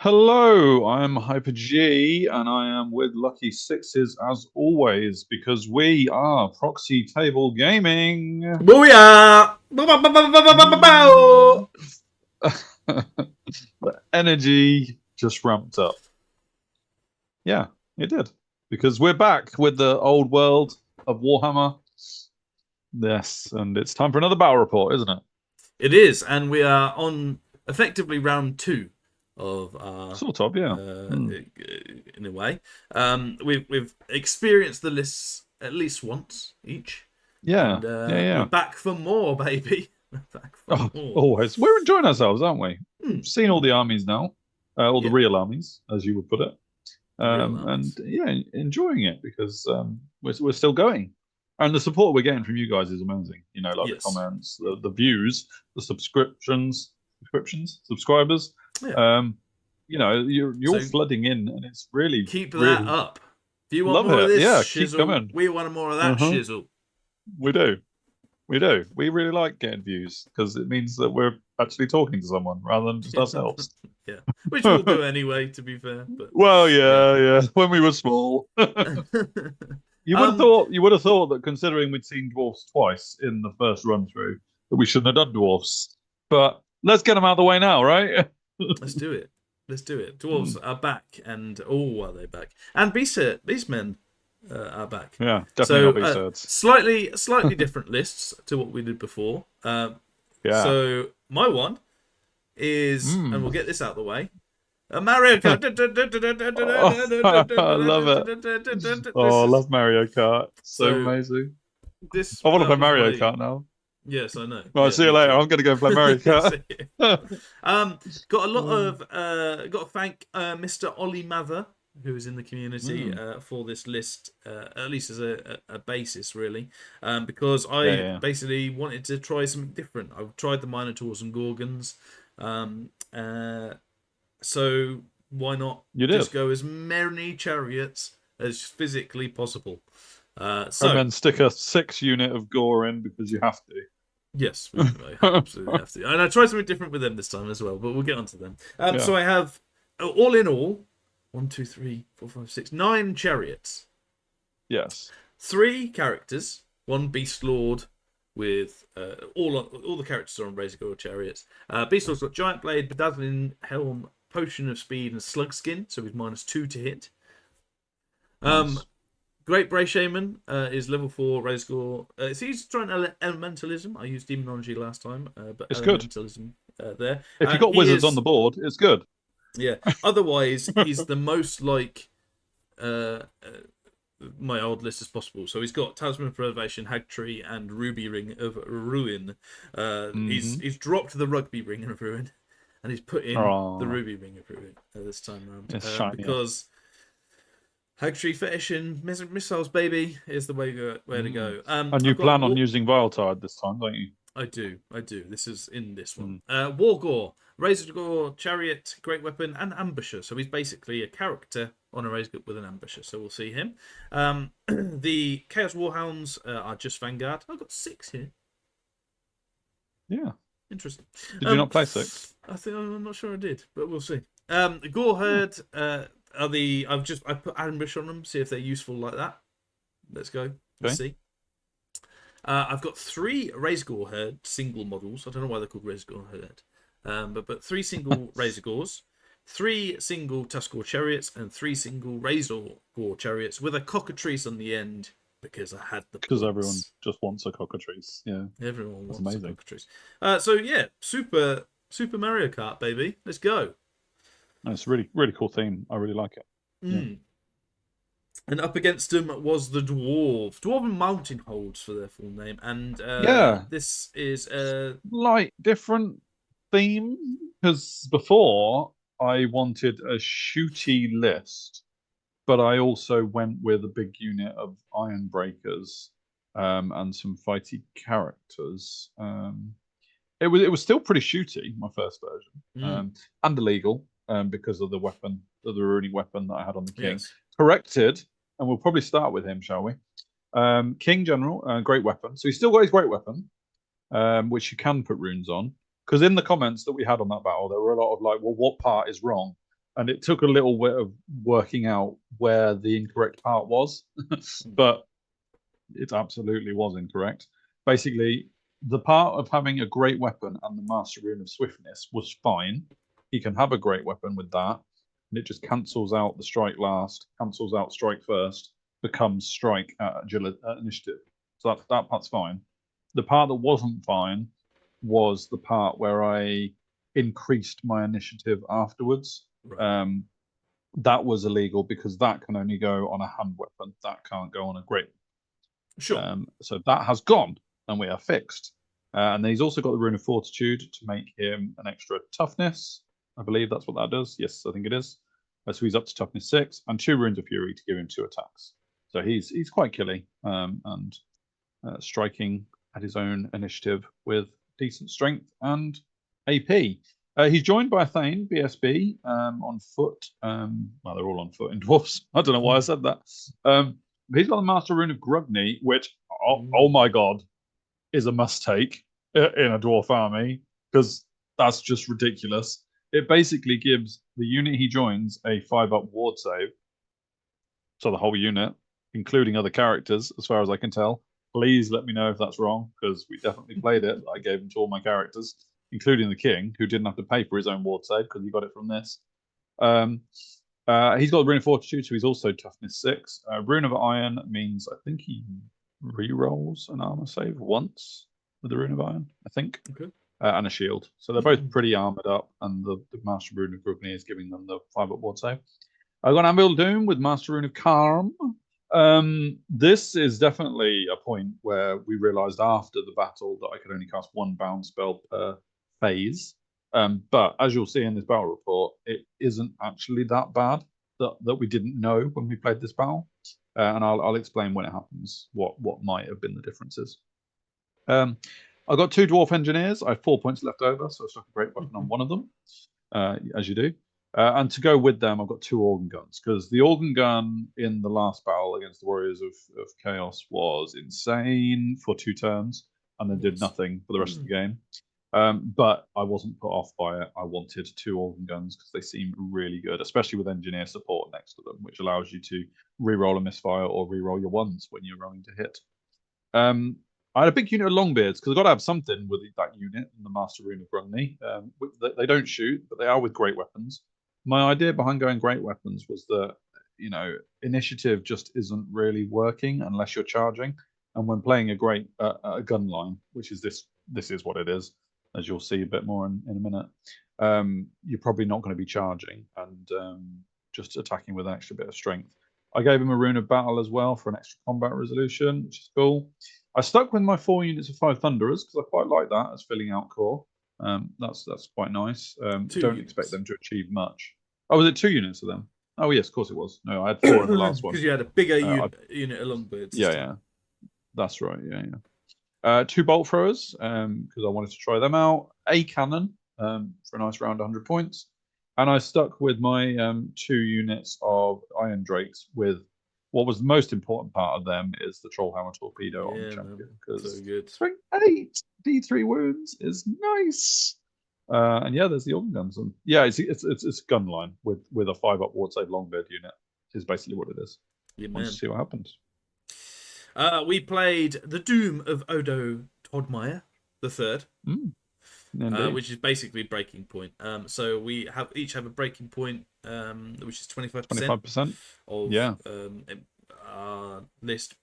Hello, I'm Hyper G, and I am with Lucky Sixes as always because we are Proxy Table Gaming. Booyah! Bow! The energy just ramped up. Yeah, it did. Because we're back with the old world of Warhammer. Yes, and it's time for another battle report, isn't it? It is, and we are on effectively round 2 of our. Sort of, yeah. In a way, we've experienced the lists at least once each. Yeah, And yeah. we're back for more, baby. We're back for more. Always. We're enjoying ourselves, aren't we? Hmm. Seen all the armies now, all the Yeah. real armies, as you would put it. Real And armies. yeah, enjoying it because we're still going, and the support we're getting from you guys is amazing. You know, like Yes. the comments, the views, the subscribers. Yeah. You know, you're all So flooding in, and it's really keep that really up. If you want love more of it. this Yeah, keep shizzle, coming. we want more of that shizzle. We do. We do. We really like getting views because it means that we're actually talking to someone rather than just ourselves. Yeah, which we'll do anyway, to be fair. But well, yeah. When we were small, you would have thought that considering we'd seen dwarfs twice in the first run through, that we shouldn't have done dwarfs. But let's get them out of the way now, right? Let's do it. Dwarves are back, and are they back? And Beastmen are back. Yeah, definitely not Beastherds. Slightly different lists to what we did before. Yeah. So my one is, and we'll get this out of the way. Mario Kart. I love it. I love Mario Kart. So amazing. I want to play Mario Kart now. Yes, I know. Right, see you later. I'm going to go play Mario Kart. Got a lot of got to thank Mr. Ollie Mather, who is in the community for this list, at least as a basis, really, because I basically wanted to try something different. I've tried the Minotaurs and Gorgons, so why not just go as many chariots as physically possible? And then stick a 6 unit of gore in because you have to. Yes, I absolutely have to. And I tried something different with them this time as well, but we'll get onto them. So I have, all in all, 1, 2, 3, 4, 5, 6, 9 chariots. Yes. 3 characters, 1 Beast Lord with all the characters are on Razor Gore chariots. Beast Lord's got Giant Blade, Bedazzling Helm, Potion of Speed, and Slug Skin, so he's -2 to hit. Nice. Great Bray Shaman is level 4 Razor Gore. He's trying elementalism. I used demonology last time, but it's elementalism there. If you've got wizards on the board, it's good. Yeah. Otherwise, he's the most like my old list as possible. So he's got Talisman of Preservation, Hag Tree, and Ruby Ring of Ruin. He's dropped the Rugby Ring of Ruin, and he's put in the Ruby Ring of Ruin this time around. Because Hag Tree Fetish and Missiles Baby is the way to go. And you plan on using Viletide this time, don't you? I do. This is in this one. War Gore, Razor Gore, Chariot, Great Weapon, and Ambusher. So he's basically a character on a Razor Gore with an Ambusher. So we'll see him. The Chaos Warhounds are just Vanguard. I've got 6 here. Yeah. Interesting. Did you not play 6? I'm not sure I did, but we'll see. Gore Herd I put ambush on them, see if they're useful like that. Let's go. Let's see. I've got 3 Razor Gore Herd single models. I don't know why they're called Razor Gore Herd. But 3 single Razor Gores, 3 single Tuskor Chariots, and 3 single Razor Gore Chariots with a cockatrice on the end because I had the because everyone just wants a cockatrice. Yeah. Everyone wants a cockatrice. So yeah, Super Mario Kart, baby. Let's go. It's a really, really cool theme. I really like it. Yeah. And up against them was the Dwarven Mountain Holds for their full name. And this is a light different theme because before I wanted a shooty list, but I also went with a big unit of Iron Breakers and some fighty characters. It was still pretty shooty, my first version, and illegal. Because of the weapon, the ruining weapon that I had on the king. Yes. Corrected, and we'll probably start with him, shall we? King General, great weapon. So he's still got his great weapon, which you can put runes on. Because in the comments that we had on that battle, there were a lot of like, well, what part is wrong? and it took a little bit of working out where the incorrect part was, but it absolutely was incorrect. Basically, the part of having a great weapon and the Master Rune of Swiftness was fine. He can have a great weapon with that, and it just cancels out the strike last, cancels out strike first, becomes strike at agility initiative. So that part's fine. The part that wasn't fine was the part where I increased my initiative afterwards. Right. That was illegal because that can only go on a hand weapon. That can't go on a great. Sure. So that has gone, and we are fixed. And then he's also got the Rune of Fortitude to make him an extra toughness. I believe that's what that does. Yes, I think it is. So he's up to toughness 6, and 2 Runes of Fury to give him 2 attacks. So he's quite killy and striking at his own initiative with decent strength and AP. He's joined by a Thane, BSB, on foot. Well, they're all on foot in dwarfs. I don't know why I said that. But he's got the Master Rune of Grugny, which, oh my god, is a must-take in a dwarf army, because that's just ridiculous. It basically gives the unit he joins a 5-up ward save. So the whole unit, including other characters, as far as I can tell. Please let me know if that's wrong, because we definitely played it. I gave him to all my characters, including the king, who didn't have to pay for his own ward save because he got it from this. He's got Rune of Fortitude, so he's also toughness 6. Rune of Iron means I think he re-rolls an armor save once with the Rune of Iron, I think. Okay. And a shield. So they're both pretty armored up, and the Master Rune of Grugny is giving them the 5-up ward save. I've got Anvil Doom with Master Rune of Calm. This is definitely a point where we realized after the battle that I could only cast 1 bound spell per phase. But as you'll see in this battle report, it isn't actually that bad that we didn't know when we played this battle. And I'll explain when it happens what might have been the differences. I've got 2 Dwarf Engineers. I have 4 points left over, so I stuck a great weapon on one of them, as you do. And to go with them, I've got 2 organ guns, because the organ gun in the last battle against the Warriors of Chaos was insane for 2 turns, and then did nothing for the rest of the game. But I wasn't put off by it. I wanted 2 organ guns because they seem really good, especially with engineer support next to them, which allows you to re-roll a misfire or re-roll your ones when you're rolling to hit. I had a big unit of Longbeards because I've got to have something with that unit in the Master Rune of Grungni. They don't shoot, but they are with great weapons. My idea behind going great weapons was that, initiative just isn't really working unless you're charging. And when playing a great gun line, which is this is what it is, as you'll see a bit more in a minute, you're probably not going to be charging and just attacking with an extra bit of strength. I gave him a Rune of Battle as well for an extra combat resolution, which is cool. I stuck with my 4 units of 5 Thunderers because I quite like that as filling out core. That's quite nice. Don't expect them to achieve much. Oh, was it 2 units of them? Oh, yes, of course it was. No, I had 4 in the last one. Because you had a bigger unit of Longbirds. Yeah. That's right, yeah. 2 Bolt Throwers, because I wanted to try them out. A Cannon, for a nice round 100 points. And I stuck with my 2 units of Iron Drakes with what was the most important part of them is the Trollhammer Torpedo on the champion. Because strength 8 D3 wounds is nice. And yeah, there's the organ guns. And yeah, it's a gun line with a 5-up ward save Longbeard unit. Is basically what it is. Yeah, Let's see what happens. We played the Doom of Odo Todmeyer the Third, which is basically breaking point. So we each have a breaking point, which is 25%. Of list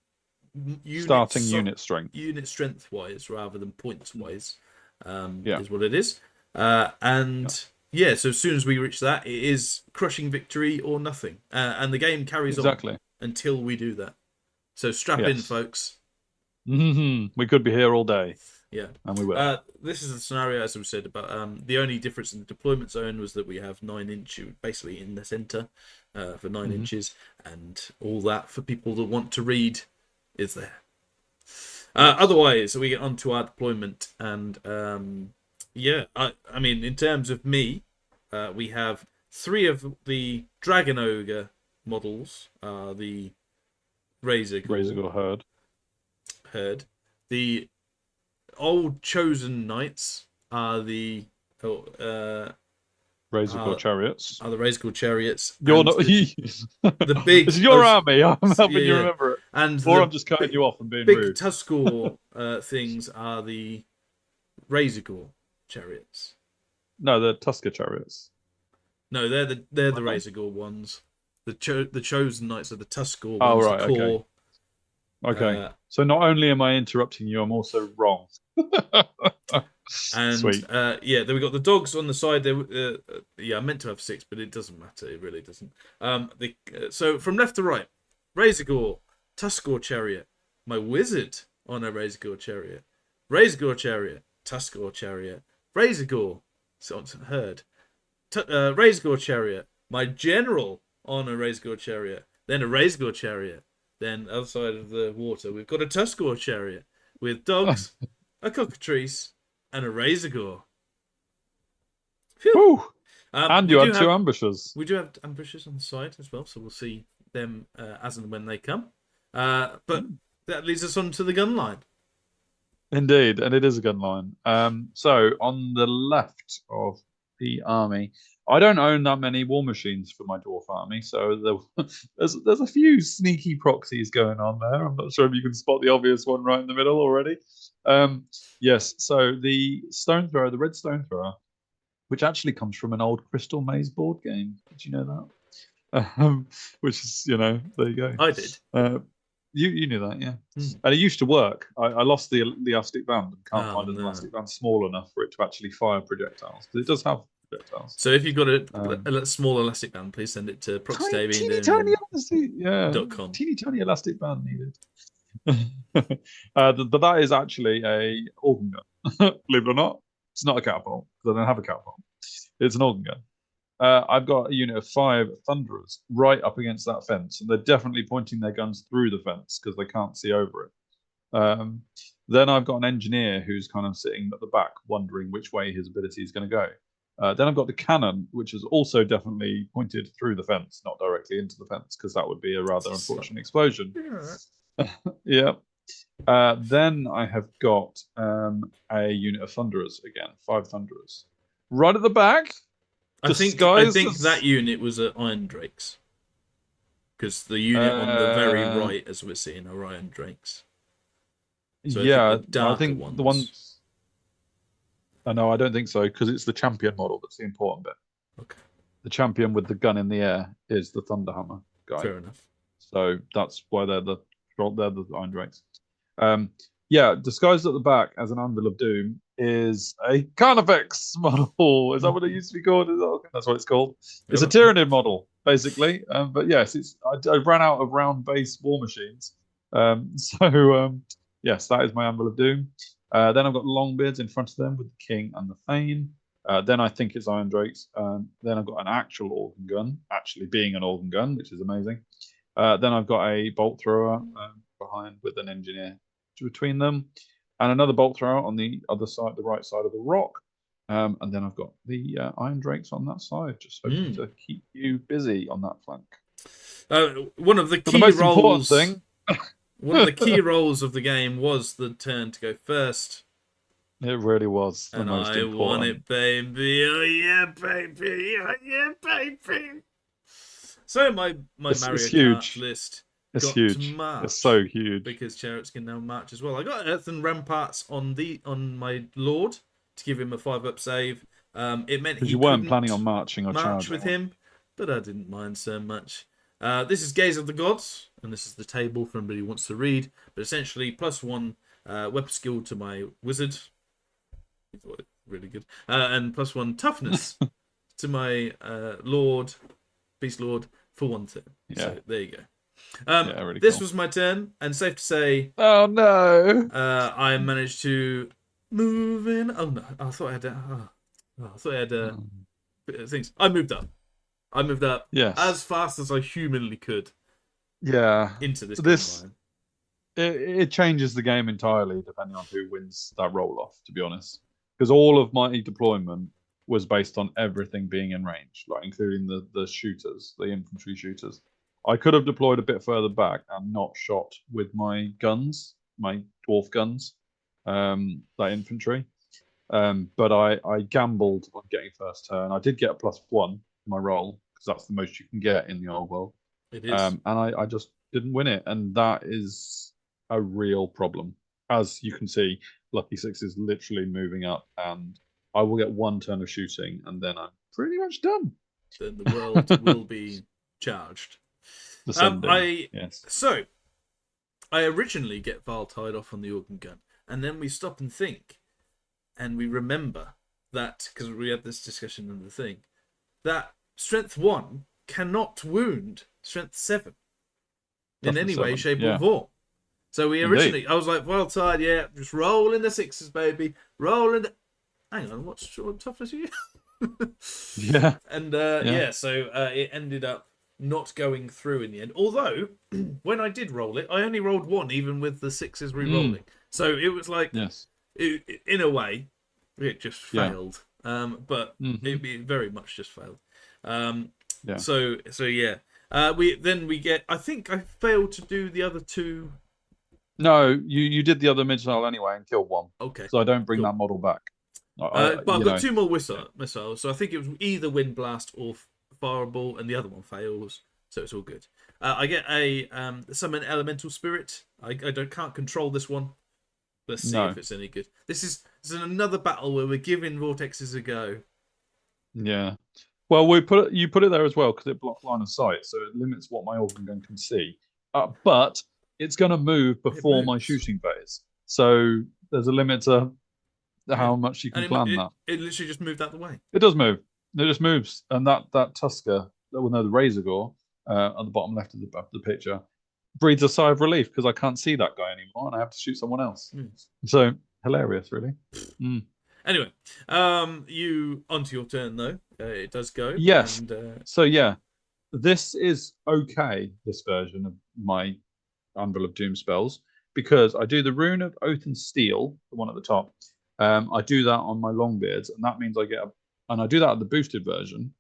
unit strength. Unit strength wise rather than points wise, is what it is. So as soon as we reach that, it is crushing victory or nothing, and the game carries on until we do that. So strap in, folks. We could be here all day. Yeah, and we will. This is the scenario, as we said, about the only difference in the deployment zone was that we have 9 inches basically in the center for 9 inches, and all that for people that want to read is there. Otherwise, we get onto our deployment, and I mean, in terms of me, we have 3 of the Dragon Ogre models. The Razor Gore Herd. The old Chosen Knights are the Razor Gore chariots. are the Razor Gore chariots. You're and not. the big. It's your army. I'm helping you yeah. remember it. And Or the I'm just cutting you off and being big rude. Tuskor things are the Razor Gore chariots. No, the Tusker chariots. No, they're the Razor Gore ones. The chosen knights are the Tuskor ones. Oh, right, the core. Okay. So not only am I interrupting you, I'm also wrong. And Sweet. then we got the dogs on the side. There, I meant to have 6, but it doesn't matter. It really doesn't. So from left to right, Razor Gore, Tuskor chariot, my wizard on a Razor Gore chariot, Razor Gore chariot, Tuskor chariot, Razor Gore, herd, Razor Gore chariot, my general on a Razor Gore chariot, then a Razor Gore chariot, then other side of the water we've got a Tuskor chariot with dogs, a cockatrice, and a Razor Gore. And you had 2 ambushes. We do have ambushes on the side as well, so we'll see them as and when they come. But that leads us on to the gun line. Indeed, and it is a gun line. So on the left of the army, I don't own that many war machines for my dwarf army, so there's a few sneaky proxies going on there. I'm not sure if you can spot the obvious one right in the middle already. Yes, so the stone thrower, the red stone thrower, which actually comes from an old Crystal Maze board game. Did you know that? Which is, there you go. I did. You knew that, yeah. And it used to work. I lost the elastic band and can't find an elastic band small enough for it to actually fire projectiles. But it does have projectiles. So if you've got a small elastic band, please send it to Proxy teeny tiny elastic band needed. But that is actually a organ gun. Believe it or not, it's not a catapult because I don't have a catapult. It's an organ gun. I've got a unit of 5 Thunderers right up against that fence, and they're definitely pointing their guns through the fence because they can't see over it. Then I've got an engineer who's kind of sitting at the back, wondering which way his ability is going to go. Then I've got the cannon, which is also definitely pointed through the fence, not directly into the fence, because that would be a rather unfortunate explosion. Yeah. Then I have got a unit of Thunderers again, 5 Thunderers, right at the back. I think that unit was at Iron Drakes, because the unit on the very right, as we're seeing, are Iron Drakes. So I think the ones. No, I don't think so, because it's the champion model that's the important bit. Okay. The champion with the gun in the air is the Thunderhammer guy. Fair enough. So that's why they're the Iron Drakes. Disguised at the back as an Anvil of Doom is a Carnifex model. Is that what it used to be called? That's what it's called. It's a Tyranid model, basically. But yes, I ran out of round base war machines. Yes, that is my Anvil of Doom. Then I've got Longbeards in front of them with the King and the Thane. Then I think it's Iron Drakes. Then I've got an actual organ gun, actually being an organ gun, which is amazing. Then I've got a bolt thrower behind with an engineer between them, and another bolt thrower on the other side, the right side of the rock. And then I've got the Iron Drakes on that side, just hoping to keep you busy on that flank. One of the key roles. One of the key roles of the game was the turn to go first. It really was. And I won it, baby. Oh yeah, baby. Oh yeah, baby. So my Mario Kart list. It's huge. It's so huge because chariots can now march as well. I got earthen ramparts on my lord to give him a 5-up save. It meant because you weren't planning on marching or march with him, but I didn't mind so much. This is Gaze of the Gods, and this is the table for anybody who wants to read. But essentially, +1 weapon skill to my wizard, really good, and +1 toughness to my beast lord for 1 turn. Yeah. So there you go. Really this cool. was my turn, and safe to say, oh no, I managed to move in. Oh no, I thought I had things. I moved up. Yes, as fast as I humanly could. Yeah, into this. It changes the game entirely depending on who wins that roll off. To be honest, because all of my deployment was based on everything being in range, like including the shooters, the infantry shooters. I could have deployed a bit further back and not shot with my guns, my dwarf guns, that infantry. But I gambled on getting first turn. I did get a +1 for my roll because that's the most you can get in the old world. It is. And I just didn't win it, and that is a real problem. As you can see, Lucky Six is literally moving up, and I will get 1 turn of shooting, and then I'm pretty much done. Then the world will be charged. Descending. Yes. So I originally get Val tied off on the organ gun, and then we stop and think, and we remember that because we had this discussion in the thing that strength 1 cannot wound strength 7 in any way, shape, or form. So we originally, I was like, well tied, yeah, just roll in the 6s, baby, roll in the. Hang on, what toughness are you? Yeah. And so it ended up not going through in the end. Although when I did roll it, I only rolled 1, even with the 6s re-rolling. So it was like, in a way, it just failed. But it very much just failed. So yeah. We get. I think I failed to do the other 2. No, you did the other missile anyway and killed 1. Okay. So I don't bring that model back. But I've got 2 more missiles, so I think it was either Wind Blast or Fireball, and the other one fails, so it's all good. I get a summon Elemental Spirit. I can't control this one. Let's see if it's any good. This is another battle where we're giving vortexes a go. Yeah. Well, you put it there as well because it blocks line of sight, so it limits what my organ gun can see. But it's going to move before my shooting phase, so there's a limit to how much you can plan that. It literally just moved out the way. It does move. It just moves, and that Tusker, the Razor Gore at the bottom left of the picture, breathes a sigh of relief because I can't see that guy anymore, and I have to shoot someone else. So hilarious, really. Anyway, you onto your turn though. It does go. Yes. And, so yeah, this is okay. This version of my Anvil of Doom spells, because I do the Rune of Oath and Steel, the one at the top. I do that on my Longbeards, and that means I get and I do that at the boosted version,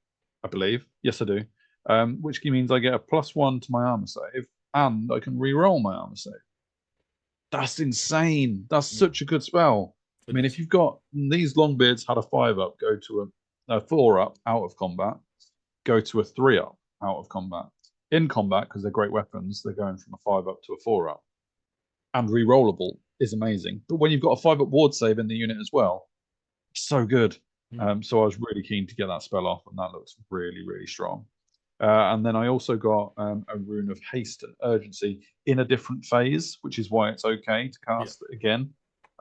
I believe. Yes, I do. Which means I get a +1 to my armor save, and I can re-roll my armor save. That's insane. That's such a good spell. I mean, if you've got these Longbeards had a 5-up, go to a 4-up out of combat, go to a 3-up out of combat. In combat, because they're great weapons, they're going from a 5-up to a 4-up. And re-rollable is amazing. But when you've got a 5-up ward save in the unit as well, it's so good. So I was really keen to get that spell off, and that looks really, really strong. And then I also got a Rune of Haste and Urgency in a different phase, which is why it's okay to cast it again.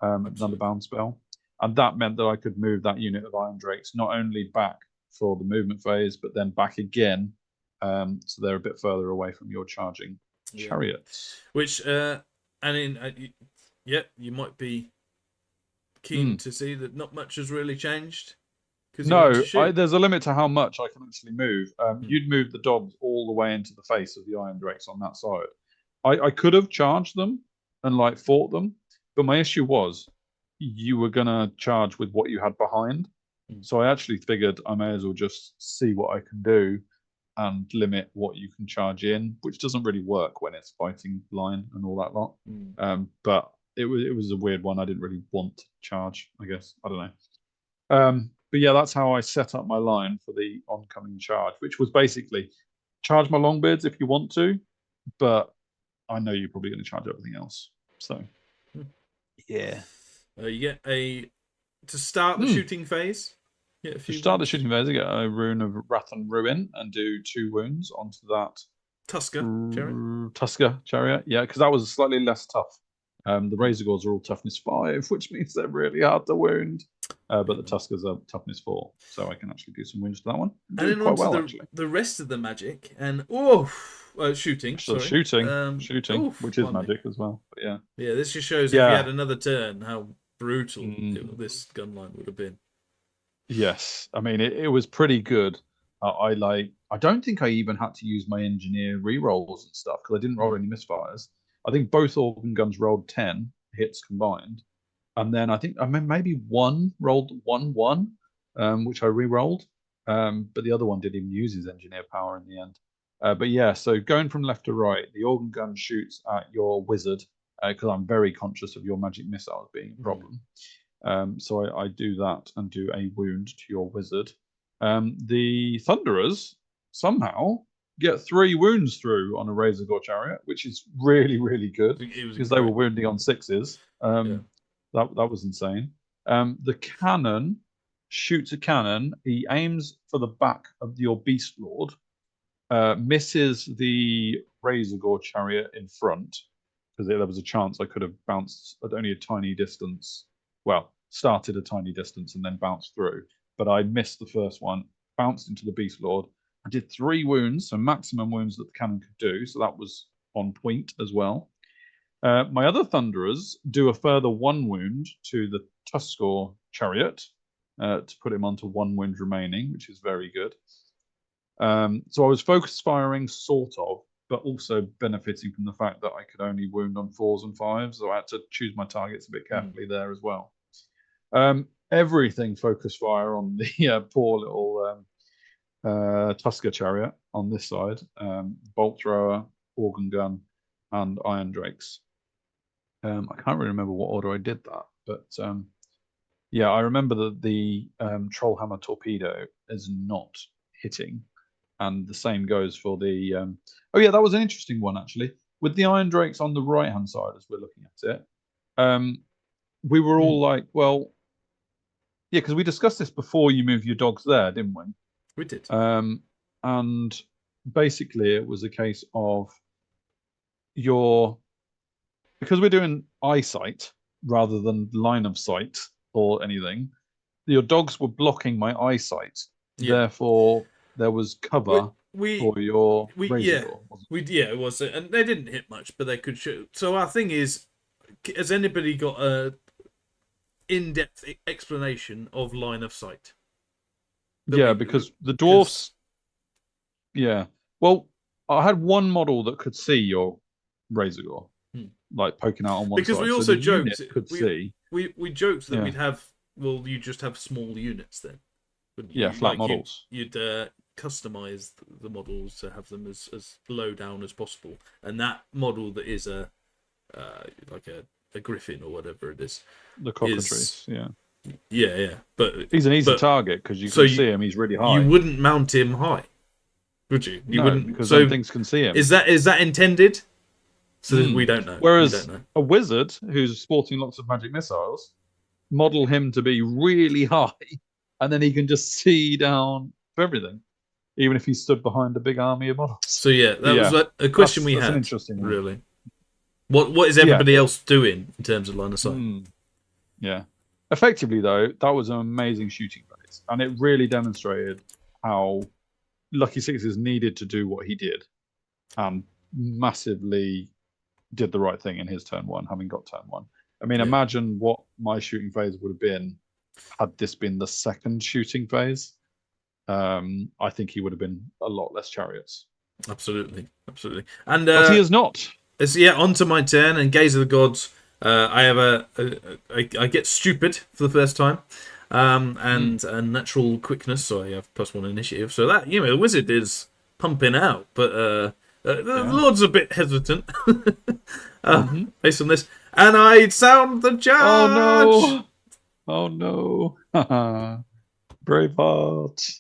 Another bound spell. And that meant that I could move that unit of Iron Drakes not only back for the movement phase, but then back again. So they're a bit further away from your charging chariots. Which, you might be keen to see that not much has really changed. No, there's a limit to how much I can actually move. You'd move the dogs all the way into the face of the Iron Drakes on that side. I could have charged them and fought them, but my issue was you were going to charge with what you had behind. So I actually figured I may as well just see what I can do and limit what you can charge in, which doesn't really work when it's fighting line and all that lot. But it was a weird one. I didn't really want to charge, I guess. I don't know. But yeah, that's how I set up my line for the oncoming charge, which was basically charge my Longbeards if you want to, but I know you're probably going to charge everything else. So, yeah. You get to start the shooting phase. To start the shooting phase, I get a Rune of Wrath and Ruin and do 2 wounds onto that Tusker chariot. Yeah, because that was slightly less tough. The Razor Gores are all toughness 5, which means they're really hard to wound. But the Tuskers are toughness 4, so I can actually do some wounds to that one. And then on to the rest of the magic and shooting. Shooting, which is magic as well. But yeah. Yeah, this just shows if you had another turn how brutal this gun line would have been. Yes, I mean it was pretty good. I don't think I even had to use my engineer rerolls and stuff because I didn't roll any misfires. I think both organ guns rolled 10 hits combined, and then I think maybe one rolled 1-1, which I re-rolled, but the other one didn't even use his engineer power in the end. But yeah, so going from left to right, the organ gun shoots at your wizard because I'm very conscious of your magic missiles being a problem. So I do that and do a wound to your wizard. The Thunderers somehow get 3 wounds through on a Razor Gore chariot, which is really, really good because they were wounding on 6s. That was insane. The cannon shoots a cannon. He aims for the back of your Beast Lord, misses the Razor Gore chariot in front because there was a chance I could have bounced at only a tiny distance. Well, started a tiny distance and then bounced through. But I missed the first one, bounced into the Beast Lord. I did 3 wounds, so maximum wounds that the cannon could do. So that was on point as well. My other Thunderers do a further 1 wound to the Tuskor chariot to put him onto 1 wound remaining, which is very good. So I was focus firing, sort of, but also benefiting from the fact that I could only wound on 4s and 5s, so I had to choose my targets a bit carefully there as well. Everything focus fire on the poor little Tusker chariot on this side. Bolt thrower, organ gun, and iron drakes. I can't really remember what order I did that, but yeah, I remember that the troll hammer torpedo is not hitting, and the same goes for the. Oh yeah, that was an interesting one actually. With the iron drakes on the right hand side, as we're looking at it, we were all like, well, yeah, because we discussed this before you moved your dogs there, didn't we? We did. And basically, it was a case of because we're doing eyesight rather than line of sight or anything. Your dogs were blocking my eyesight, therefore there was cover for your Razor Gore. It was, and they didn't hit much, but they could shoot. So our thing is, has anybody got a in-depth explanation of line of sight? Because the dwarfs. Yeah, well, I had one model that could see your Razor Gore, like poking out on one side. Because we also joked we joked that we'd have. Well, you just have small units then. Flat models. You'd customize the models to have them as low down as possible, and that model that is like a griffin or whatever it is, the cockatrice, but he's an easy target because you can see him. He's really high. You wouldn't mount him high, would you? You wouldn't, because then things can see him. Is that intended? So we don't know. Whereas a wizard who's sporting lots of magic missiles, model him to be really high, and then he can just see down for everything, even if he stood behind a big army of models. So that was a question we had. An interesting one. Really. What is everybody else doing in terms of line of sight? Yeah. Effectively, though, that was an amazing shooting phase, and it really demonstrated how Lucky Sixes needed to do what he did, and massively did the right thing in his turn 1, having got turn 1. I mean, imagine what my shooting phase would have been had this been the second shooting phase. I think he would have been a lot less chariots. Absolutely. And but he is not. Onto my turn, and Gaze of the Gods. I get stupid for the first time, and a natural quickness, so I have +1 initiative. So that the wizard is pumping out, but the Lord's a bit hesitant based on this, and I sound the charge. Oh no! Braveheart.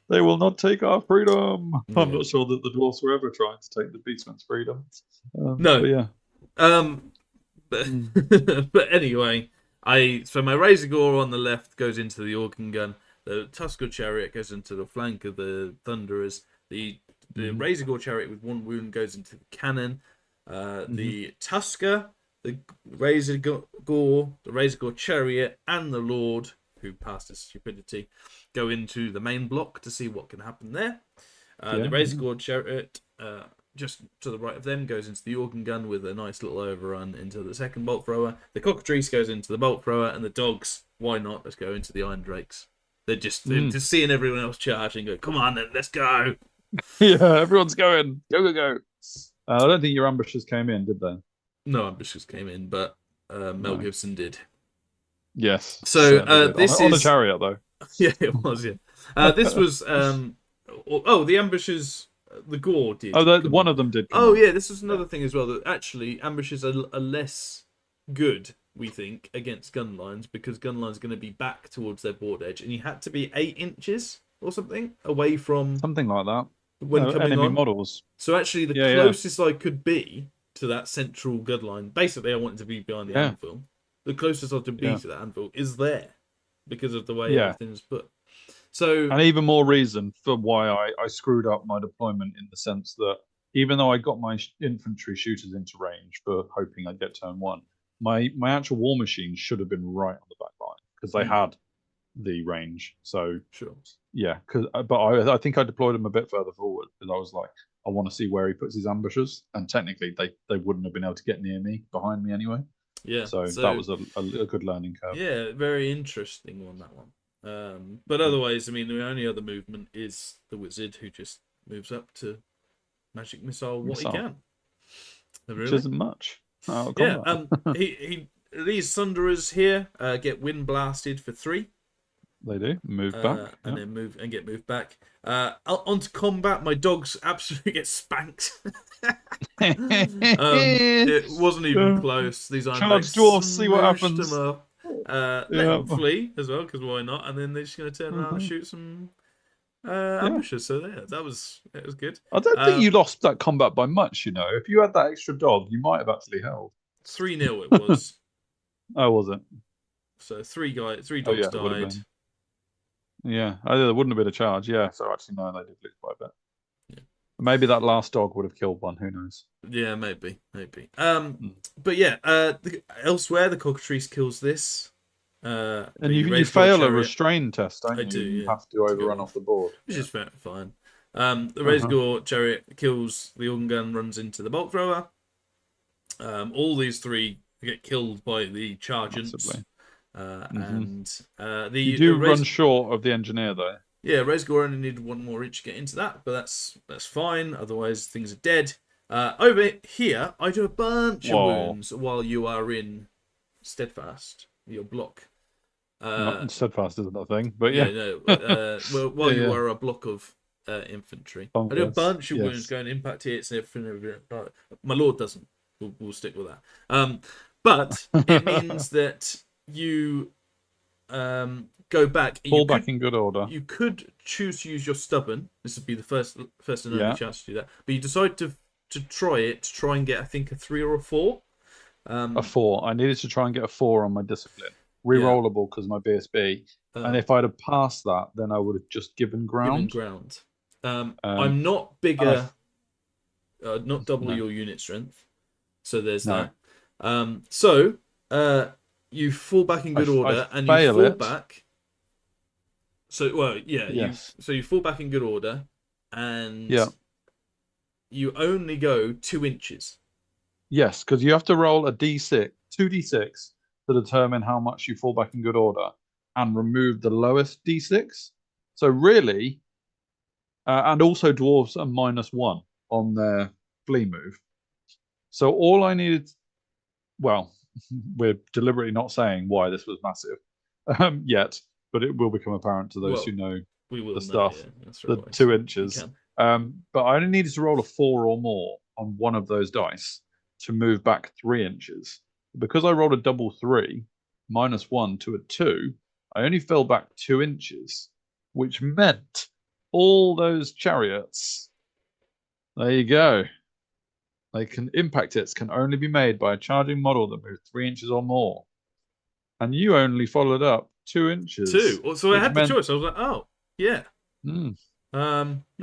They will not take our freedom. Yeah. I'm not sure that the dwarves were ever trying to take the Beastmen's freedom. No. But anyway, so my Razor Gore on the left goes into the organ gun. The Tusker chariot goes into the flank of the Thunderers. The Razor Gore chariot with 1 wound goes into the cannon. The Tusker, the Razor Gore, the Razor Gore chariot, and the Lord, who passed his stupidity, go into the main block to see what can happen there. The Razor Gore chariot, just to the right of them, goes into the organ gun with a nice little overrun into the second bolt thrower. The cockatrice goes into the bolt thrower, and the dogs, why not? Let's go into the iron drakes. They're just seeing everyone else charge and go, come on then, let's go. Yeah, everyone's going. Go. I don't think your ambushers came in, did they? No ambushers came in, but Mel Gibson did. Yes. So this is on a chariot, though. Yeah, it was. Yeah, this was. The ambushers. The Gore did. Oh, one of them did. Yeah, this was another thing as well. That actually ambushers are less good we think, against gun lines because gun lines are going to be back towards their board edge, and you had to be 8 inches or something away from Something like that. when No, coming enemy on. models. So actually, the Yeah, closest I could be to that central gun line, basically, I wanted to be behind the yeah, anvil. The closest I could be yeah, to that anvil is there because of the way yeah. everything's put. So And even more reason for why I screwed up my deployment in the sense that even though I got my infantry shooters into range for hoping I'd get turn 1, my actual war machine should have been right on the back line because they had the range. So sure. yeah, but I think I deployed them a bit further forward because I was like, I want to see where he puts his ambushes, and technically they wouldn't have been able to get near me behind me anyway. Yeah. So that was a good learning curve. Yeah, very interesting on that one. But otherwise, I mean, the only other movement is the wizard who just moves up to magic missile what he can. Which isn't much. Yeah. These thunderers here get wind blasted for 3. They do move back and then move and get moved back. Onto combat, my dogs absolutely get spanked. It wasn't even close. These charge dwarfs, see what happens. Let them flee as well, because why not? And then they're just going to turn around and shoot some ambushes. So yeah, it was good. I don't think you lost that combat by much. You know, if you had that extra dog, you might have actually held. 3-0 it was. Oh, was it? So 3 dogs died. Yeah, there wouldn't have been a charge. Yeah, so actually, no, they did lose quite a bit. Yeah. Maybe that last dog would have killed one. Who knows? Yeah, maybe. But yeah, elsewhere the cockatrice kills this. And you fail a restrain test, don't you? I do. You have to overrun off the board, which is fine. The Razor chariot kills the organ gun, runs into the bolt thrower. All these 3 get killed by the chargents. And you do run short of the engineer though. Yeah, Razor only needed 1 more inch to get into that, but that's fine. Otherwise, things are dead. Over here, I do a bunch of wounds while you are in steadfast. Your block. Steadfast isn't a thing, but yeah. While you are a block of infantry, I do a bunch of wounds going impact hits and everything. My lord doesn't. We'll stick with that. But it means that you go back. Fall back in good order. You could choose to use your stubborn. This would be the first and only chance to do that. But you decide to try and get, I think, a 3 or a 4. A 4. I needed to try and get a 4 on my discipline. Rerollable because my BSB. And if I'd have passed that, then I would have just given ground. I'm not bigger, not double your unit strength. So there's that. So you fall back in good order, and you fall back. So you fall back in good order, and you only go 2 inches. Yes, because you have to roll a d6, 2d6, to determine how much you fall back in good order, and remove the lowest d6. So really, and also dwarves are -1 on their flee move. So all I needed, well, we're deliberately not saying why this was massive yet, but it will become apparent to those who know the stuff. The 2 inches. But I only needed to roll a 4 or more on one of those dice to move back 3 inches. Because I rolled a double 3, -1 to a 2, I only fell back 2 inches, which meant all those chariots. There you go. Impact hits can only be made by a charging model that moved 3 inches or more. And you only followed up 2 inches. 2. So I had the choice. I was like, oh, yeah. Not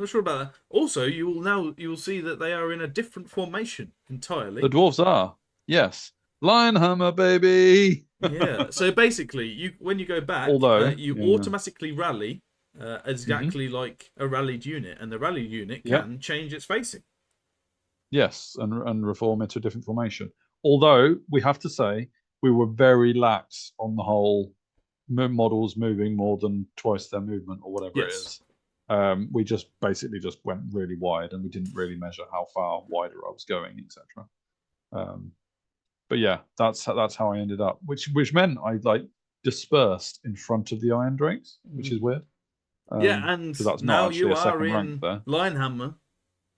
sure about that. Also, you will see that they are in a different formation entirely. The dwarves are, yes. Lionhammer, baby. Yeah. So basically, when you go back, you automatically rally exactly like a rallied unit, and the rallied unit can change its facing. Yes, and reform into a different formation. Although we have to say we were very lax on the whole models moving more than twice their movement or whatever it is. We just basically went really wide, and we didn't really measure how far wider I was going, etc. But yeah, that's how I ended up, which meant I dispersed in front of the Iron Drakes, which is weird. And that's now you are in Lionhammer,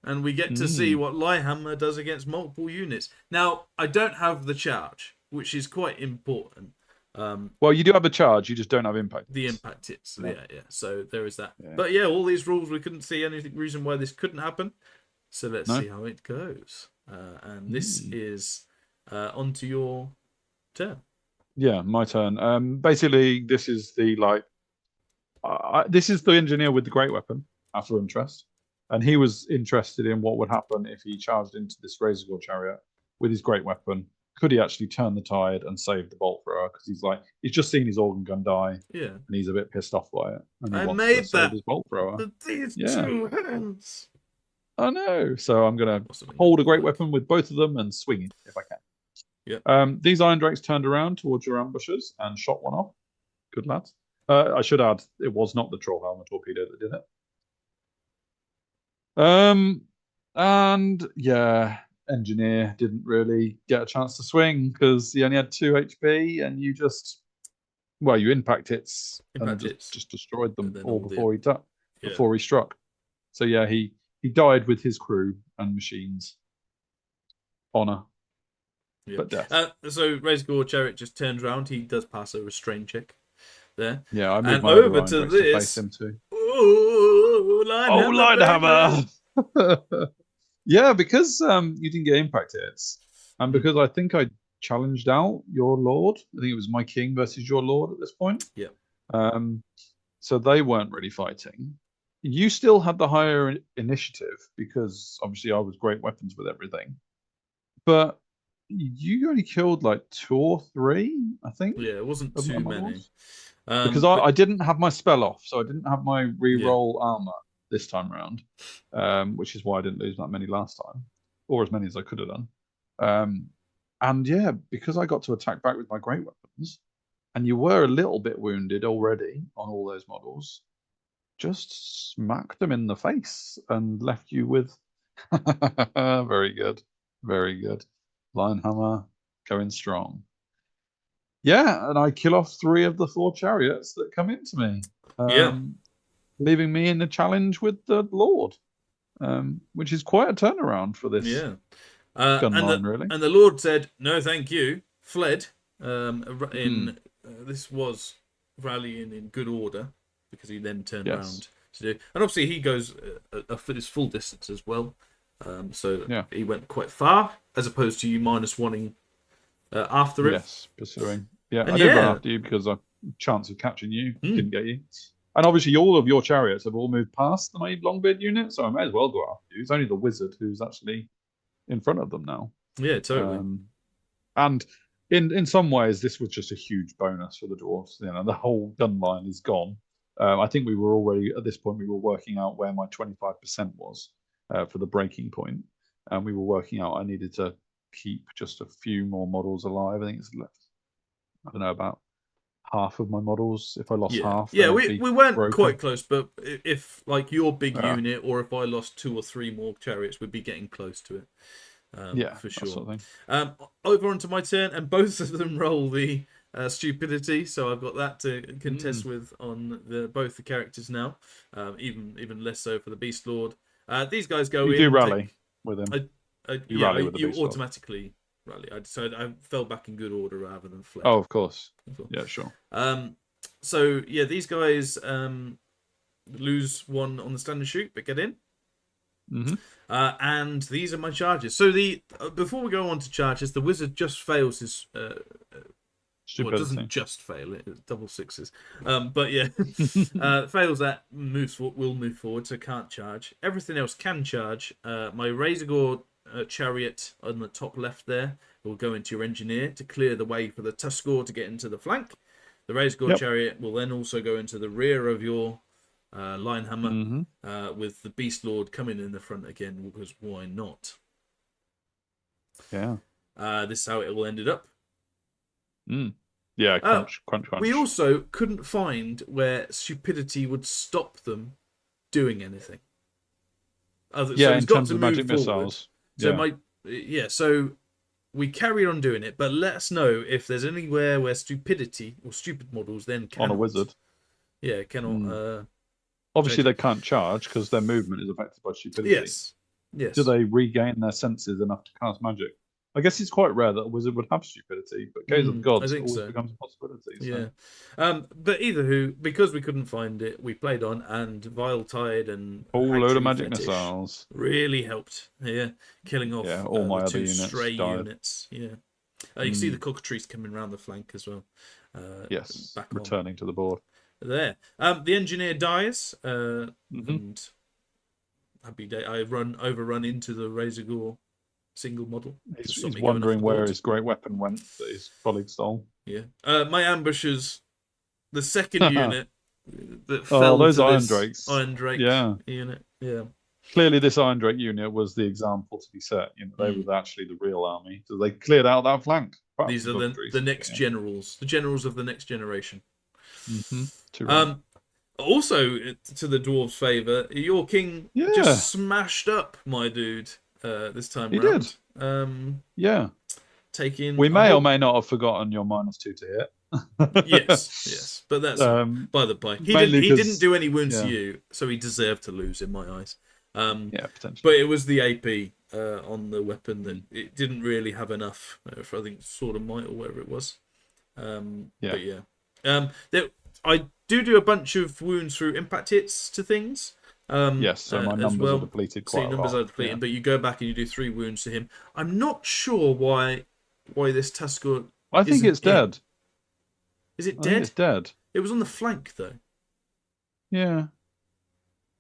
and we get to see what Lionhammer does against multiple units. Now, I don't have the charge, which is quite important. Well, you do have a charge, you just don't have impact. The impact hits, yeah. So there is that. Yeah. But yeah, all these rules, we couldn't see any reason why this couldn't happen. So let's No? see how it goes. And this is onto your turn. Yeah, my turn. Basically, this is the this is the engineer with the great weapon, after interest, and he was interested in what would happen if he charged into this Razorgore chariot with his great weapon. Could he actually turn the tide and save the bolt thrower? Because he's just seen his organ gun die, Yeah, and he's a bit pissed off by it, and he I wants made to save that his bolt thrower. with these Yeah. 2 hands. I know. So I'm going to Possibly hold a not great work. weapon with both of them and swing it if I can. Yeah. These Iron Drakes turned around towards your ambushers and shot one off. Good lads. I should add, it was not the Trollhelm torpedo that did it. And yeah, Engineer didn't really get a chance to swing because he only had 2 HP, and you just, well, you impact hits and just destroyed them all before before he struck. So yeah, he died with his crew and machines. Honor. Yeah. But death. So Razorgore chariot just turns around. He does pass a restraint check there. Yeah, I moved and my over Iron to Drakes this. face him too. Ooh, Linehammer! Yeah, because you didn't get impact hits, and because I think I challenged out your lord. I think it was my king versus your lord at this point. Yeah. So they weren't really fighting. You still had the higher initiative because obviously I was great weapons with everything, but you only killed like 2 or 3, I think. Yeah, it wasn't too many. Because I didn't have my spell off, so I didn't have my reroll armor this time round, which is why I didn't lose that many last time, or as many as I could have done. And yeah, because I got to attack back with my great weapons, and you were a little bit wounded already on all those models, just smacked them in the face and left you with very good, very good. Linehammer going strong. Yeah, and I kill off 3 of the 4 chariots that come into me. Leaving me in the challenge with the Lord, which is quite a turnaround for this gun line, really. And the Lord said, no, thank you, fled. This was rallying in good order, because he then turned around to do. And obviously he goes for his full distance as well. He went quite far, as opposed to you -1ing after it. Yes, pursuing. Yeah, I did run after you because a chance of catching you didn't get you. And obviously all of your chariots have all moved past the main Longbeard unit, so I may as well go after you. It's only the wizard who's actually in front of them now. Yeah, totally. And in some ways, this was just a huge bonus for the dwarves. You know, the whole gun line is gone. I think we were already, at this point, we were working out where my 25% was for the breaking point. And we were working out I needed to keep just a few more models alive. I think it's left, I don't know, about half of my models. If I lost half, we weren't quite close, but if like your big unit, or if I lost 2 or 3 more chariots, we'd be getting close to it. For sure. Sort of thing. Over onto my turn, and both of them roll the stupidity, so I've got that to contest with on both the characters now. Even less so for the Beast Lord. These guys go in. You do rally with him. You rally with the Beast Lord. Automatically rally. So I fell back in good order rather than fled. Oh, of course. Yeah, sure. So yeah, these guys lose 1 on the stand and shoot, but get in. And these are my charges. So before we go on to charges, the wizard just fails his. Well, it doesn't just fail it; it's double 6s. But yeah, fails that, will move forward, so can't charge. Everything else can charge. My Razorgore chariot on the top left there will go into your engineer to clear the way for the Tuskor to get into the flank. The Razorgore chariot will then also go into the rear of your Linehammer, with the Beast Lord coming in the front again, because why not? Yeah. This is how it all ended up. Yeah, crunch. We also couldn't find where stupidity would stop them doing anything. So in terms of magic missiles. So so we carried on doing it, but let us know if there's anywhere where stupidity or stupid models then cannot. On a wizard. Yeah, cannot. Obviously, they can't charge because their movement is affected by stupidity. Yes. Do they regain their senses enough to cast magic? I guess it's quite rare that a wizard would have stupidity, but Gaze of the Gods I think always so. becomes a possibility. Yeah. So. But either who, because we couldn't find it, we played on, and Vile Tide and Whole Hag load of Tree magic Fetish missiles. really helped. Yeah, killing off all my the other two units stray died. units. Yeah, you can see the cockatrice coming around the flank as well. Yes, back returning to the board. There. The engineer dies, Mm-hmm. and happy day. I overrun into the Razor Gore single model. He's wondering where his great weapon went that his colleague stole. Yeah. My ambushers, the second unit that fell those to Iron this Drakes. Iron Drake Yeah. unit. Yeah. Clearly, this Iron Drake unit was the example to be set. They were actually the real army, so they cleared out that flank. These are the next generals, the generals of the next generation. Mm-hmm. Also, to the dwarves' favour, your king just smashed up my dude this time round. Did. Taking. We may or may not have forgotten your -2 to hit. yes, but that's by the by. He didn't do any wounds to you, so he deserved to lose in my eyes. Potentially. But it was the AP on the weapon that it didn't really have enough for, I think, Sword of Might or whatever it was. But I do a bunch of wounds through impact hits to things. Yes, so my numbers are depleted quite a lot. Numbers are depleted, but you go back and you do 3 wounds to him. I'm not sure why this Tuskor. I think it's dead. Is it I dead? think it's dead. It was on the flank though. Yeah.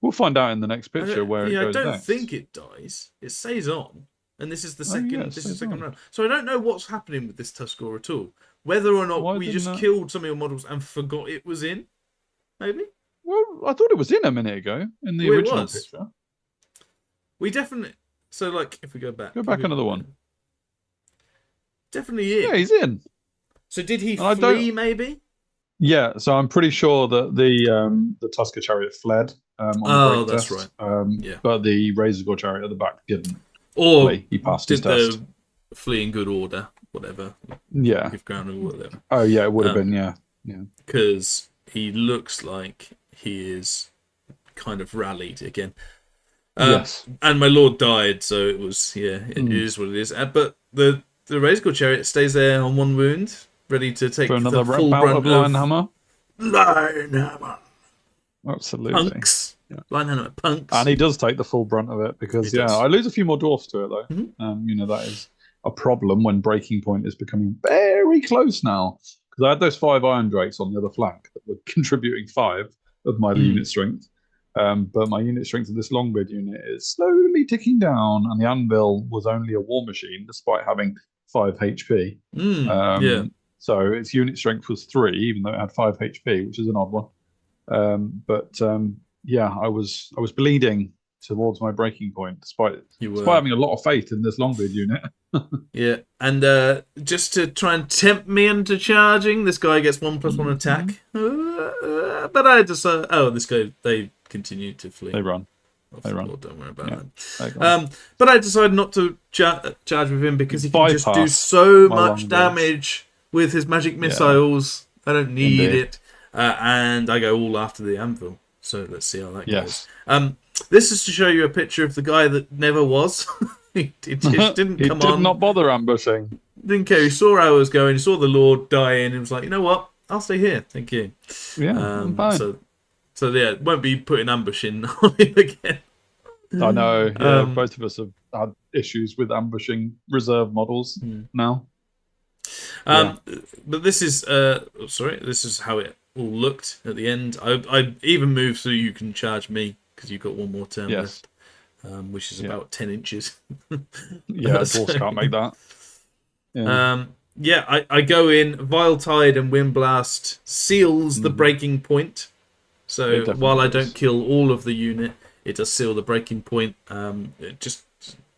We'll find out in the next picture where it goes I don't next. think it dies. It stays on, and this is the second. This is the second on. round. So I don't know what's happening with this Tuskor at all. Whether or not we just killed some of your models and forgot it was in, maybe. Well, I thought it was in a minute ago in the original picture. We definitely. So, like, if we go back another one. Definitely in. Yeah, he's in. So did he flee? Maybe. Yeah, so I'm pretty sure that the Tusker chariot fled. On the that's test. right. But the Razor Gore chariot at the back didn't. Or flee. He passed his test. Flee in good order, whatever. Yeah. Give ground or whatever. Oh yeah, it would have been. Yeah. Because he looks like he is kind of rallied again. Yes. And my lord died, so it was it is what it is. But the Razor Gore chariot stays there on 1 wound, ready to take for another the full bout brunt of Linehammer. Linehammer. Absolutely. Punks. Linehammer punks. And he does take the full brunt of it because I lose a few more dwarfs to it though. Mm-hmm. That is a problem when breaking point is becoming very close now. Because I had those 5 Iron Drakes on the other flank that were contributing 5 of my unit strength. But my unit strength of this Longbeard unit is slowly ticking down, and the Anvil was only a war machine despite having 5 HP. So its unit strength was 3, even though it had 5 HP, which is an odd one. I was bleeding towards my breaking point, despite having a lot of faith in this Longbeard unit. And just to try and tempt me into charging, this guy gets 1+1 attack. But I decided, this guy, they continue to flee. They run. Lord, don't worry about that. But I decided not to charge with him because he can just do so much damage with his magic missiles. I don't need it. And I go all after the anvil. So let's see how that goes. This is to show you a picture of the guy that never was. He just didn't come on. He did not bother ambushing. Didn't care. He saw how I was going. He saw the Lord dying. And was like, you know what? I'll stay here. Thank you. Yeah, fine. So won't be putting ambushing on him again. I know. Yeah, both of us have had issues with ambushing reserve models now. But this is this is how it all looked at the end. I even moved so you can charge me because you've got 1 more turn left, which is about 10 inches. Dwarves can't make that. I go in. Vile Tide and Wind Blast seals the breaking point. So while I don't kill all of the unit, it does seal the breaking point. It just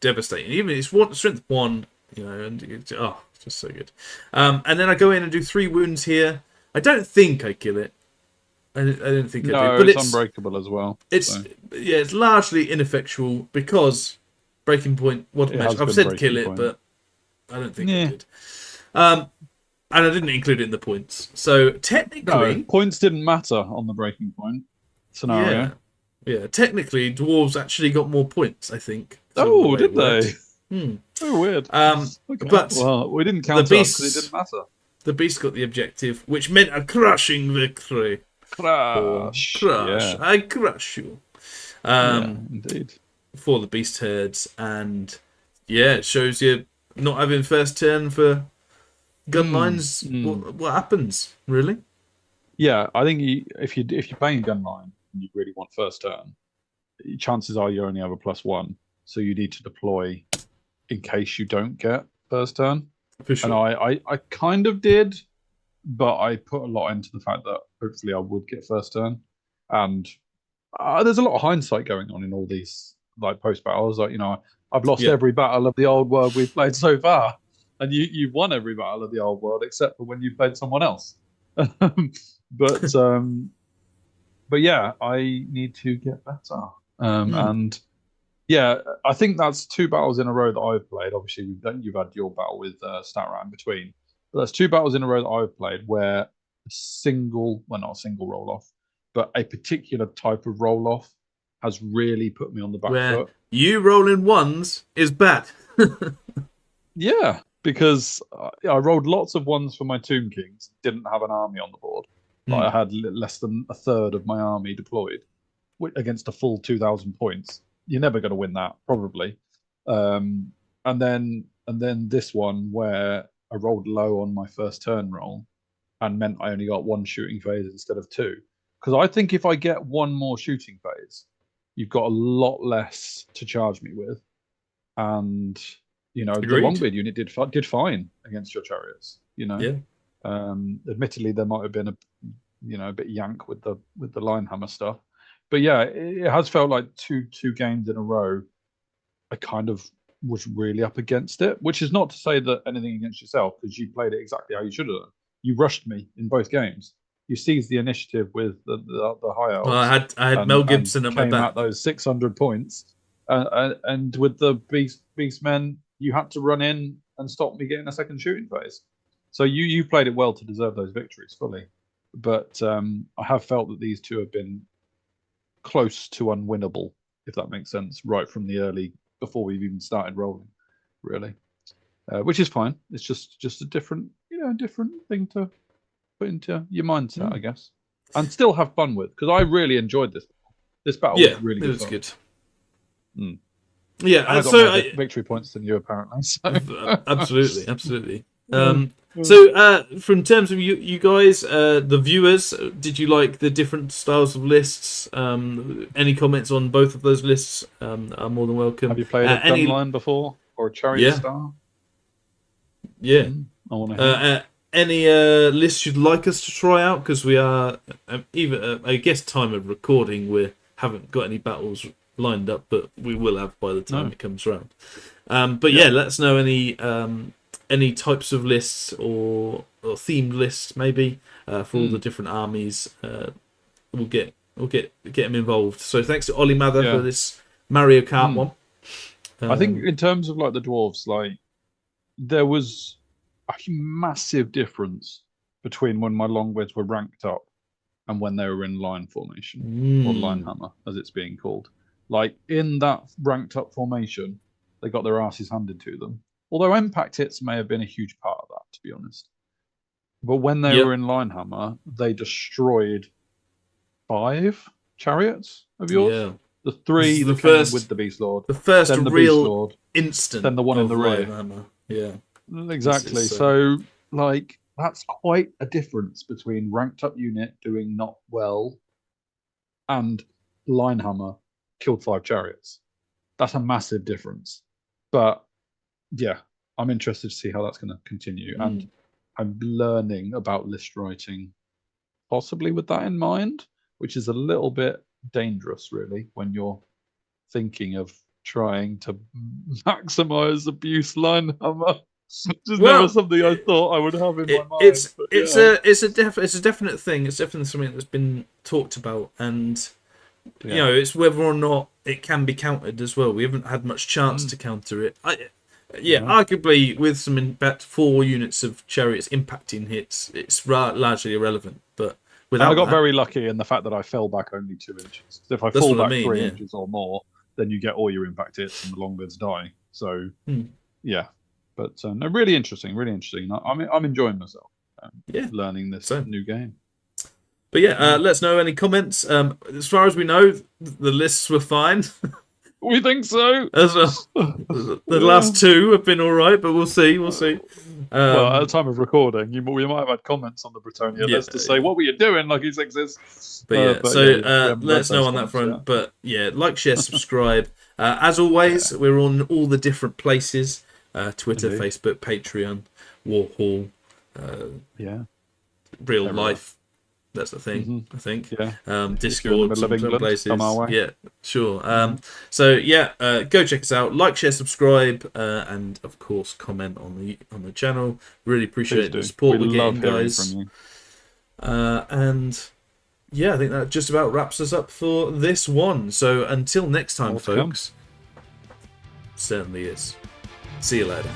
devastating. Even it's strength 1, and it's just so good. And then I go in and do 3 wounds here. I don't think I kill it. I don't think I do. But it's unbreakable as well. It's largely ineffectual because breaking point. I've said kill it, but I don't think I did. And I didn't include it in the points. So technically, points didn't matter on the breaking point scenario. Yeah. Technically, dwarves actually got more points. I think. Oh, did they? So weird. Okay. But well, we didn't count the it up because it beasts, didn't matter. the beast got the objective, which meant a crushing victory. For Crash. crush, Yeah. I crush you. Yeah, indeed. For the beast herds, and yeah, it shows you not having first turn for gun lines. What happens really? Yeah, I think if you're playing a gun line and you really want first turn, chances are you only have a +1, so you need to deploy in case you don't get first turn. For sure. And I kind of did, but I put a lot into the fact that hopefully I would get first turn. And there's a lot of hindsight going on in all these like post battles. Like, I've lost every battle of the old world we've played so far, and you've won every battle of the old world except for when you played someone else. but yeah, I need to get better. And yeah, I think that's 2 battles in a row that I've played. Obviously, you've had your battle with Statrat in between. But that's 2 battles in a row that I've played where not a single roll off, but a particular type of roll off has really put me on the back foot. You rolling ones is bad. Yeah, because I rolled lots of ones for my Tomb Kings, didn't have an army on the board. I had less than a third of my army deployed against a full 2,000 points. You're never going to win that, probably. And then this one where I rolled low on my first turn roll and meant I only got 1 shooting phase instead of 2. Because I think if I get 1 more shooting phase, you've got a lot less to charge me with. And, the Longbeard unit did fine against your chariots, Yeah. Admittedly, there might have been a bit yank with the Linehammer stuff. But yeah, it has felt like two games in a row. I kind of was really up against it, which is not to say that anything against yourself, because you played it exactly how you should have done. You rushed me in both games. You seized the initiative with the high elves. Well, I had Mel Gibson at my back. Came at those 600 points, and with the Beastmen, you had to run in and stop me getting a second shooting phase. So you played it well to deserve those victories fully. But I have felt that these two have been close to unwinnable, if that makes sense, right from the early, before we've even started rolling, really. Which is fine. It's just a different thing to put into your mindset, I guess, and still have fun with, because I really enjoyed this. This battle was really good. It was good. Yeah, I got more victory points than you, apparently. So. absolutely. So, from terms of you guys, the viewers, did you like the different styles of lists? Any comments on both of those lists are more than welcome. Have you played a gun line before, or a chariot style? Yeah. I want to hear. Any lists you'd like us to try out? Because we are, even I guess, time of recording, we haven't got any battles lined up, but we will have by the time it comes around. But yeah, let us know any types of lists or themed lists, maybe, for all the different armies. We'll get them involved. So thanks to Ollie Mather for this Mario Kart one. I think in terms of like the dwarves, like there was a massive difference between when my longbeards were ranked up and when they were in line formation, or Linehammer as it's being called. Like in that ranked up formation, they got their asses handed to them. Although impact hits may have been a huge part of that, to be honest. But when they were in Linehammer, they destroyed 5 chariots of yours. Yeah. The 3 that came with the Beast Lord. The first then the real Beast Lord, instant. Then the one in the rear. Linehammer. Yeah. Exactly. So, like, that's quite a difference between ranked up unit doing not well and Linehammer killed 5 chariots. That's a massive difference. But yeah, I'm interested to see how that's going to continue. And I'm learning about list writing, possibly with that in mind, which is a little bit dangerous, really, when you're thinking of trying to maximize abuse Linehammer. Which is never something I thought I would have in my mind. It's a definite thing. It's definitely something that's been talked about, and it's whether or not it can be countered as well. We haven't had much chance to counter it. Arguably with some impact, 4 units of chariots impacting hits, it's largely irrelevant. But without I got very lucky in the fact that I fell back only 2 inches. So if I fall back 3 inches or more, then you get all your impact hits and the longbeards die. So yeah, but no, really interesting, really interesting. I'm enjoying myself. Yeah, learning this so. new game. But yeah, let us know any comments. As far as we know, the lists were fine. We think so. As well. The last two have been all right, but we'll see. We'll see. Well, at the time of recording, we might have had comments on the Britannia list to say, "What were you doing, Lucky Sixes?" But yeah, let us know on that front. Yet. But yeah, like, share, subscribe. As always, we're on all the different places: Twitter, Indeed. Facebook, Patreon, Warhol, real Everywhere. life. That's the thing, I think. Yeah. Discord, some places. Come our way. Yeah, sure. So yeah, go check us out. Like, share, subscribe, and of course comment on the channel. Really appreciate the support we're getting, guys. From you. And yeah, I think that just about wraps us up for this one. So until next time, folks. Certainly is. See you later.